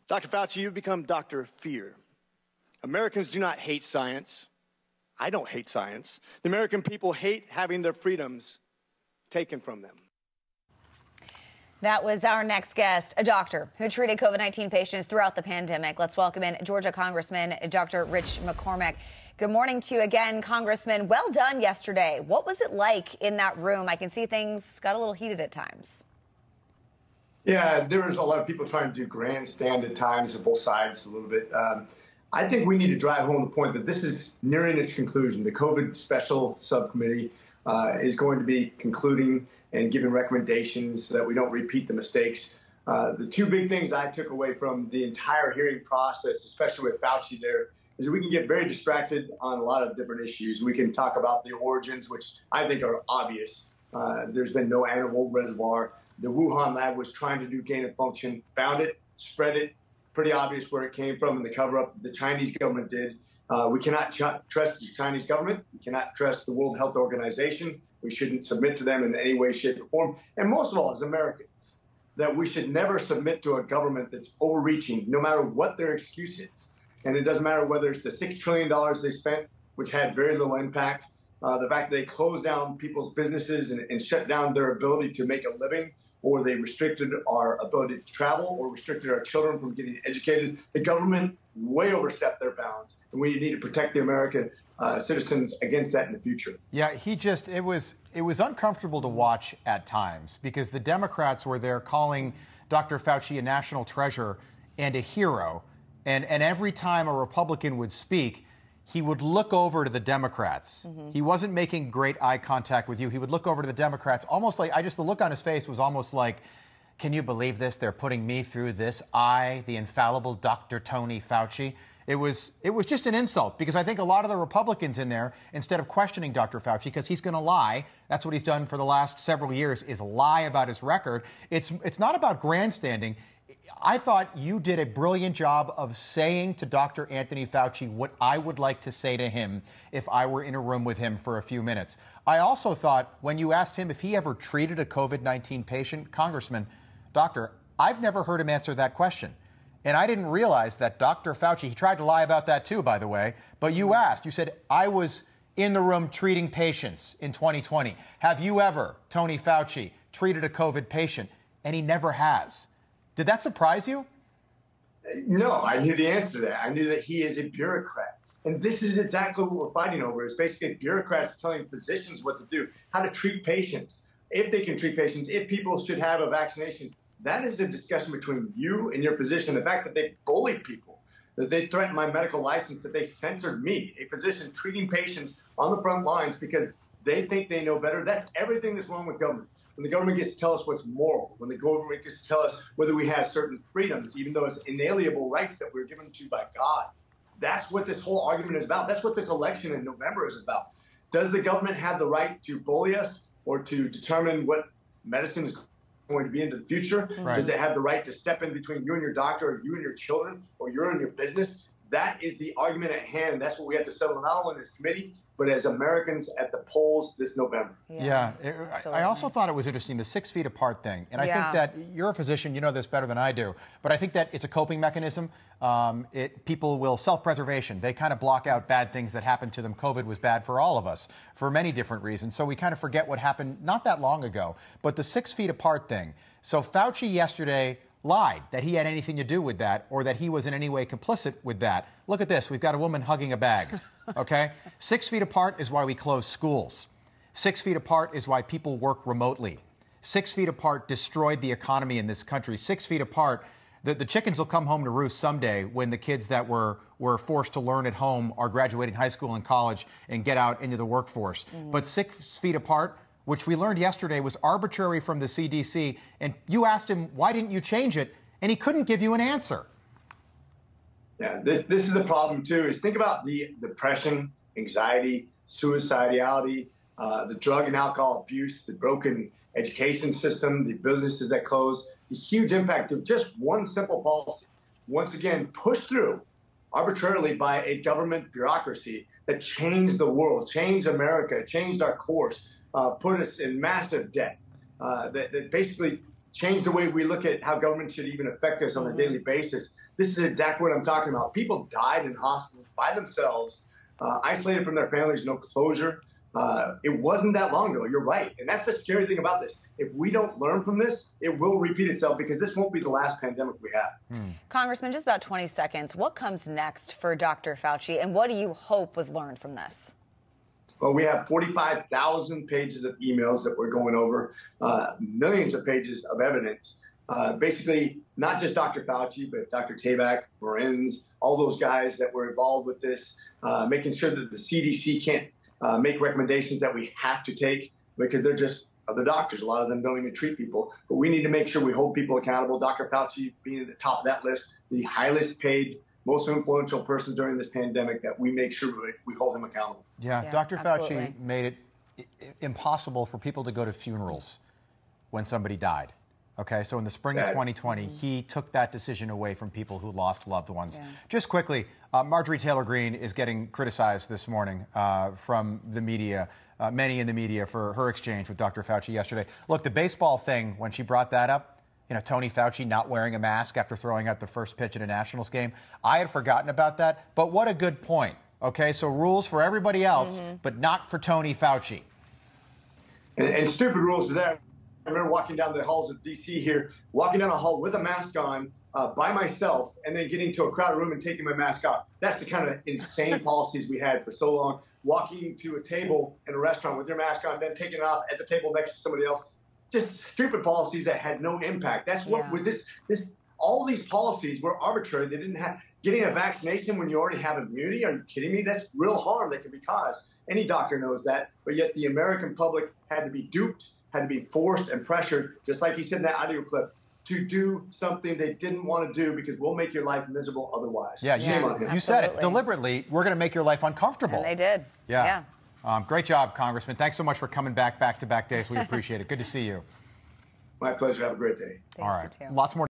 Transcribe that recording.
Dr. Fauci, you've become Dr. Fear. Americans do not hate science. I don't hate science. The American people hate having their freedoms taken from them. That was our next guest, a doctor who treated COVID-19 patients throughout the pandemic. Let's welcome in Georgia Congressman Dr. Rich McCormick. Good morning to you again, Congressman. Well done yesterday. What was it like in that room? I can see things got a little heated at times. Yeah, there was a lot of people trying to do grandstand at times on both sides a little bit. I think we need to drive home the point that this is nearing its conclusion. The COVID special subcommittee is going to be concluding and giving recommendations so that we don't repeat the mistakes. The two big things I took away from the entire hearing process, especially with Fauci there, is that we can get very distracted on a lot of different issues. We can talk about the origins, which I think are obvious. There's been no animal reservoir. The Wuhan lab was trying to do gain of function, found it, spread it, pretty obvious where it came from and the cover-up the Chinese government did. We cannot trust the Chinese government. We cannot trust the World Health Organization. We shouldn't submit to them in any way, shape, or form. And most of all, as Americans, that we should never submit to a government that's overreaching, no matter what their excuse is. And it doesn't matter whether it's the $6 trillion they spent, which had very little impact, the fact that they closed down people's businesses and shut down their ability to make a living, or they restricted our ability to travel, or restricted our children from getting educated. The government way overstepped their bounds, and we need to protect the American citizens against that in the future. Yeah, it was uncomfortable to watch at times because the Democrats were there calling Dr. Fauci a national treasure and a hero. And every time a Republican would speak, he would look over to the Democrats. Mm-hmm. He wasn't making great eye contact with you. He would look over to the Democrats, almost like, the look on his face was almost like, can you believe this? They're putting me through this. I, the infallible Dr. Tony Fauci. It was just an insult because I think a lot of the Republicans in there, instead of questioning Dr. Fauci, because he's going to lie, that's what he's done for the last several years, is lie about his record. It's not about grandstanding. I thought you did a brilliant job of saying to Dr. Anthony Fauci what I would like to say to him if I were in a room with him for a few minutes. I also thought when you asked him if he ever treated a COVID-19 patient, Congressman, Doctor, I've never heard him answer that question. And I didn't realize that Dr. Fauci, he tried to lie about that too, by the way, but you said, I was in the room treating patients in 2020. Have you ever, Tony Fauci, treated a COVID patient? And he never has. Did that surprise you? No, I knew the answer to that. I knew that he is a bureaucrat. And this is exactly what we're fighting over. It's basically bureaucrats telling physicians what to do, how to treat patients, if they can treat patients, if people should have a vaccination. That is the discussion between you and your physician. The fact that they bullied people, that they threatened my medical license, that they censored me, a physician treating patients on the front lines because they think they know better. That's everything that's wrong with government. When the government gets to tell us what's moral, when the government gets to tell us whether we have certain freedoms, even though it's inalienable rights that we're given to by God, that's what this whole argument is about. That's what this election in November is about. Does the government have the right to bully us or to determine what medicine is going to be into the future? Right. Does it have the right to step in between you and your doctor, or you and your children, or you and your business? That is the argument at hand, and that's what we have to settle not only in this committee, but as Americans at the polls this November. Yeah. I also thought it was interesting, the 6 feet apart thing. And I think that you're a physician, you know this better than I do. But I think that it's a coping mechanism. People will self-preservation. They kind of block out bad things that happen to them. COVID was bad for all of us for many different reasons. So we kind of forget what happened not that long ago. But the 6 feet apart thing. So Fauci yesterday lied that he had anything to do with that or that he was in any way complicit with that. Look at this. We've got a woman hugging a bag. Okay? 6 feet apart is why we close schools. 6 feet apart is why people work remotely. 6 feet apart destroyed the economy in this country. 6 feet apart, the chickens will come home to roost someday when the kids that were forced to learn at home are graduating high school and college and get out into the workforce. But 6 feet apart, which we learned yesterday was arbitrary from the CDC, and you asked him, why didn't you change it? And he couldn't give you an answer. Yeah, this is the problem, too, is think about the depression, anxiety, suicidality, the drug and alcohol abuse, the broken education system, the businesses that close, the huge impact of just one simple policy, once again, pushed through arbitrarily by a government bureaucracy that changed the world, changed America, changed our course, put us in massive debt, that basically change the way we look at how government should even affect us on a daily basis. This is exactly what I'm talking about. People died in hospitals by themselves, isolated from their families, no closure. It wasn't that long ago. You're right. And that's the scary thing about this. If we don't learn from this, it will repeat itself because this won't be the last pandemic we have. Congressman, just about 20 seconds. What comes next for Dr. Fauci, and what do you hope was learned from this? Well, we have 45,000 pages of emails that we're going over, millions of pages of evidence. Basically, not just Dr. Fauci, but Dr. Tabak, Lorenz, all those guys that were involved with this, making sure that the CDC can't make recommendations that we have to take because they're just the doctors. A lot of them don't even treat people. But we need to make sure we hold people accountable. Dr. Fauci being at the top of that list, the highest paid, most influential person during this pandemic, that we make sure we hold him accountable. Yeah, Dr. Fauci made it impossible for people to go to funerals when somebody died. Okay, so in the spring of 2020, he took that decision away from people who lost loved ones. Just quickly, Marjorie Taylor Greene is getting criticized this morning from the media, many in the media, for her exchange with Dr. Fauci yesterday. Look, the baseball thing, when she brought that up, Tony Fauci not wearing a mask after throwing out the first pitch in a Nationals game, I had forgotten about that, but what a good point. Okay, so rules for everybody else, but not for Tony Fauci. And stupid rules to that. I remember walking down the halls of D.C. here, walking down a hall with a mask on by myself, and then getting to a crowded room and taking my mask off. That's the kind of insane policies we had for so long. Walking to a table in a restaurant with your mask on, then taking it off at the table next to somebody else. Just stupid policies that had no impact. That's what with this all these policies were arbitrary. They didn't have getting a vaccination when you already have immunity. Are you kidding me? That's real harm that can be caused. Any doctor knows that. But yet the American public had to be duped, had to be forced and pressured, just like he said in that audio clip, to do something they didn't want to do because we'll make your life miserable otherwise. Yeah, you said it deliberately. We're going to make your life uncomfortable. And they did. Yeah. Great job, Congressman. Thanks so much for coming back-to-back days. We appreciate it. Good to see you. My pleasure. Have a great day. Thanks, all right. you too. Lots more.